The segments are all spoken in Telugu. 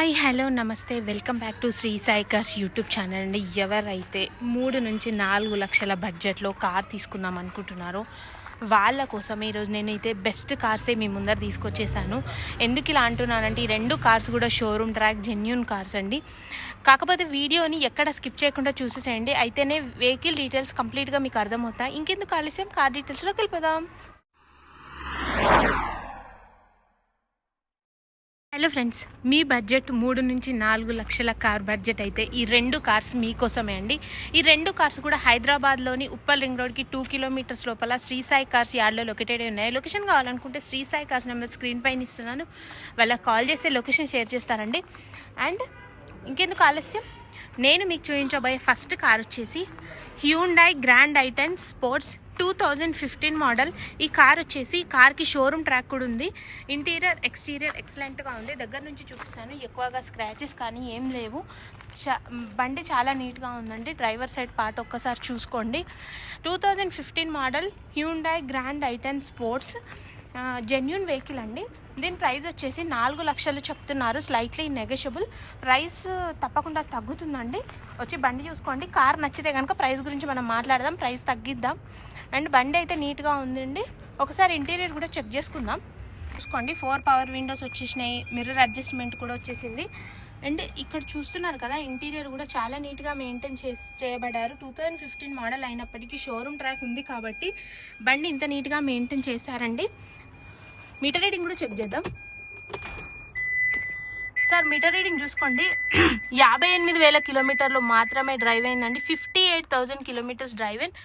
హాయ్ హలో నమస్తే welcome back to Shri Sai Cars YouTube channel అండి. ఎవరైతే 3 నుంచి 4 లక్షల బడ్జెట్లో కార్ తీసుకుందాం అనుకుంటున్నారో వాళ్ళ కోసం ఈరోజు నేనైతే బెస్ట్ కార్సే మీ ముందర తీసుకొచ్చేసాను. ఎందుకు ఇలా అంటున్నానంటే ఈ రెండు కార్స్ కూడా షోరూమ్ ట్రాక్ జెన్యూన్ కార్స్ అండి. కాకపోతే వీడియోని ఎక్కడ స్కిప్ చేయకుండా చూసేసేయండి, అయితేనే వెహికల్ డీటెయిల్స్ కంప్లీట్గా మీకు అర్థమవుతాయి. ఇంకెందుకు ఆలస్యం, కార్ డీటెయిల్స్లోకి వెళ్ళిపోదాం. హలో ఫ్రెండ్స్, మీ బడ్జెట్ 3 నుంచి 4 లక్షల కార్ బడ్జెట్ అయితే ఈ రెండు కార్స్ మీకోసమే అండి. ఈ రెండు కార్స్ కూడా హైదరాబాద్లోని ఉప్పల్ రింగ్ రోడ్కి 2 కిలోమీటర్స్ లోపల శ్రీ సాయి కార్స్ యార్డ్లో లొకేటెడ్ ఉన్నాయి. లొకేషన్ కావాలనుకుంటే Shri Sai Cars number screen పైన ఇస్తున్నాను, వాళ్ళకి కాల్ చేస్తే లొకేషన్ షేర్ చేస్తారండి. అండ్ ఇంకెందుకు ఆలస్యం, నేను మీకు చూపించబోయే ఫస్ట్ కార్ వచ్చేసి Hyundai Grand i ten Sports 2015 model. ఈ కార్ వచ్చేసి కార్కి షోరూమ్ ట్రాక్ కూడా ఉంది. ఇంటీరియర్ ఎక్స్టీరియర్ ఎక్సలెంట్గా ఉంది. దగ్గర నుంచి చూపిస్తాను, ఎక్కువగా స్క్రాచెస్ కానీ ఏం లేవు. బండి చాలా నీట్గా ఉందండి. డ్రైవర్ సైడ్ పార్ట్ ఒక్కసారి చూసుకోండి. 2015 model Hyundai Grand i ten Sports genuine vehicle అండి. దీని ప్రైస్ వచ్చేసి 4 లక్షలు చెప్తున్నారు, స్లైట్లీ నెగోషియబుల్. ప్రైస్ తప్పకుండా తగ్గుతుందండి. వచ్చి బండి చూసుకోండి. కార్ నచ్చితే కనుక ప్రైస్ గురించి మనం మాట్లాడదాం, ప్రైస్ తగ్గిద్దాం. అండ్ బండి అయితే నీట్గా ఉందండి. ఒకసారి ఇంటీరియర్ కూడా చెక్ చేసుకుందాం. చూసుకోండి, 4 పవర్ విండోస్ వచ్చేసినాయి, మిర్రర్ అడ్జస్ట్మెంట్ కూడా వచ్చేసింది. అండ్ ఇక్కడ చూస్తున్నారు కదా, ఇంటీరియర్ కూడా చాలా నీట్గా మెయింటైన్ చేయబడ్డారు. 2015 మోడల్ అయినప్పటికీ షోరూమ్ ట్రాక్ ఉంది కాబట్టి బండి ఇంత నీట్గా మెయింటైన్ చేశారండి. మీటర్ రీడింగ్ కూడా చెక్ చేద్దాం. సార్, మీటర్ రీడింగ్ చూసుకోండి, 58,000 కిలోమీటర్లు మాత్రమే డ్రైవ్ అయిందండి. 58,000 కిలోమీటర్స్ డ్రైవ్ అయింది.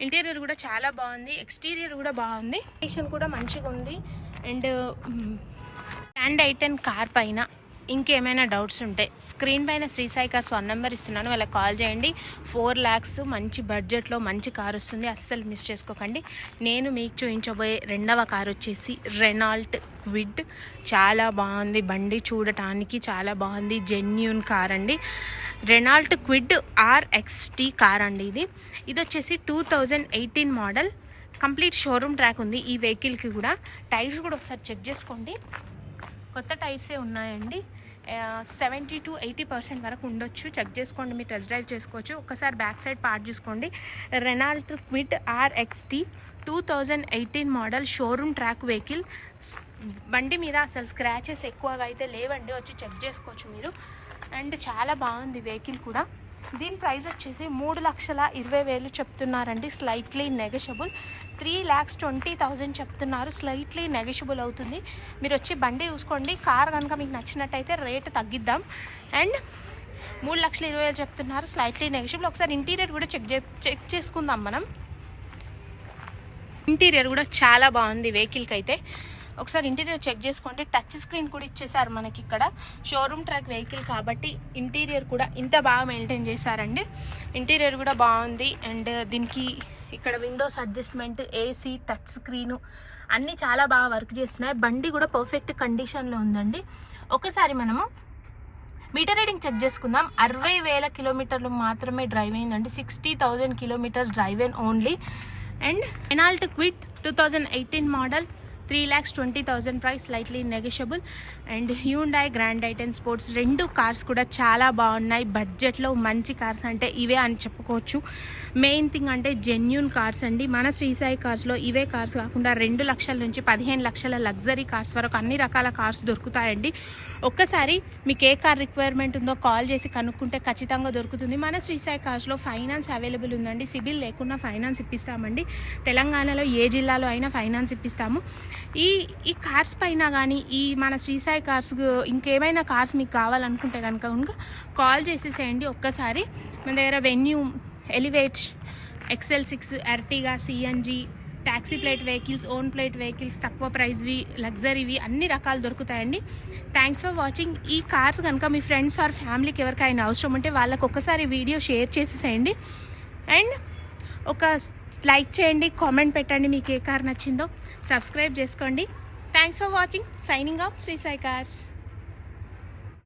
ఇంటీరియర్ కూడా చాలా బాగుంది, ఎక్స్టీరియర్ కూడా బాగుంది, కండిషన్ కూడా మంచిగా ఉంది. అండ్ గ్రాండ్ ఐటెన్ కార్ పైన ఇంకేమైనా డౌట్స్ ఉంటే స్క్రీన్ పైన శ్రీ సాయి కార్స్ 1 నెంబర్ ఇస్తున్నాను, వాళ్ళకి కాల్ చేయండి. 4 lakhs మంచి బడ్జెట్లో మంచి కార్ వస్తుంది, అస్సలు మిస్ చేసుకోకండి. నేను మీకు చూపించబోయే రెండవ కార్ వచ్చేసి రెనాల్ట్ క్విడ్. చాలా బాగుంది బండి, చూడటానికి చాలా బాగుంది, జెన్యూన్ కార్ అండి. రెనాల్ట్ క్విడ్ RXT కార్ అండి. ఇది వచ్చేసి 2018 మోడల్. కంప్లీట్ షోరూమ్ ట్రాక్ ఉంది ఈ వెహికల్కి కూడా. టైర్స్ కూడా ఒకసారి చెక్ చేసుకోండి, కొత్త టైర్సే ఉన్నాయండి. 70 to 80% వరకు ఉండొచ్చు. చెక్ చేసుకోండి, మీరు టెస్ట్ డ్రైవ్ చేసుకోవచ్చు. ఒక్కసారి బ్యాక్ సైడ్ పార్ట్ చూసుకోండి. Renault quid RXT 2018 model showroom track vehicle. బండి మీద అసలు స్క్రాచెస్ ఎక్కువగా అయితే లేవండి, వచ్చి చెక్ చేసుకోవచ్చు మీరు. అండ్ చాలా బాగుంది వెహికల్ కూడా. దీని ప్రైస్ వచ్చేసి 3,20,000 చెప్తున్నారండి, స్లైట్లీ నెగోషియబుల్. 3,20,000 చెప్తున్నారు, స్లైట్లీ నెగోషియబుల్ అవుతుంది. మీరు వచ్చి బండి చూసుకోండి. కార్ కనుక మీకు నచ్చినట్టయితే రేటు తగ్గిద్దాం. అండ్ 3,20,000 చెప్తున్నారు, స్లైట్లీ నెగోషియబుల్. ఒకసారి ఇంటీరియర్ కూడా చెక్ చేసుకుందాం మనం. ఇంటీరియర్ కూడా చాలా బాగుంది వెహికల్కి అయితే. ఒకసారి ఇంటీరియర్ చెక్ చేసుకోండి. టచ్ స్క్రీన్ కూడా ఇచ్చేసారు మనకి ఇక్కడ. షోరూమ్ ట్రాక్ వెహికల్ కాబట్టి ఇంటీరియర్ కూడా ఇంత బాగా మెయింటైన్ చేశారండి. ఇంటీరియర్ కూడా బాగుంది. అండ్ దీనికి ఇక్కడ Windows adjustment, AC, touch screen అన్నీ చాలా బాగా వర్క్ చేస్తున్నాయి. బండి కూడా పర్ఫెక్ట్ కండిషన్లో ఉందండి. ఒకసారి మనము మీటర్ రీడింగ్ చెక్ చేసుకుందాం. 60,000 కిలోమీటర్లు మాత్రమే డ్రైవ్ అయిందండి. 60,000 కిలోమీటర్స్ డ్రైవ్ అయిన only. And Renault Kwid 2018 model, 3,20,000 price, slightly negotiable. And Hyundai Grand i ten sports రెండు కార్స్ కూడా చాలా బాగున్నాయి. బడ్జెట్లో మంచి కార్స్ అంటే ఇవే అని చెప్పుకోవచ్చు. మెయిన్ థింగ్ అంటే జెన్యూన్ కార్స్ అండి. మన శ్రీ సాయి కార్స్లో ఇవే కార్స్ కాకుండా 2 లక్షల నుంచి 15 లక్షల లగ్జరీ కార్స్ వరకు అన్ని రకాల కార్స్ దొరుకుతాయండి. ఒక్కసారి మీకు ఏ కార్ రిక్వైర్మెంట్ ఉందో కాల్ చేసి కనుక్కుంటే ఖచ్చితంగా దొరుకుతుంది. మన శ్రీ సాయి కార్స్లో ఫైనాన్స్ అవైలబుల్ ఉందండి. సిబిల్ లేకుండా ఫైనాన్స్ ఇప్పిస్తామండి. తెలంగాణలో ఏ జిల్లాలో అయినా ఫైనాన్స్ ఇప్పిస్తాము. ఈ కార్స్ పైన కానీ ఈ మన శ్రీ సాయి కార్స్ ఇంకేమైనా కార్స్ మీకు కావాలనుకుంటే కనుక కాల్ చేసేసేయండి. ఒక్కసారి మన దగ్గర venue, elevate, XL6, Ertiga, CNG, taxi plate vehicles, own plate vehicles, తక్కువ ప్రైస్వి, లగ్జరీవి అన్ని రకాలు దొరుకుతాయండి. Thanks for watching. ఈ కార్స్ కనుక మీ ఫ్రెండ్స్ ఆర్ ఫ్యామిలీకి ఎవరికైనా అవసరం ఉంటే వాళ్ళకి ఒక్కసారి వీడియో షేర్ చేసేసేయండి. అండ్ ఒక లైక్ చేయండి, కామెంట్ పెట్టండి మీకు ఏ కార్ నచ్చిందో, సబ్స్క్రైబ్ చేసుకోండి. Thanks for watching. Signing off Shri Sai cars.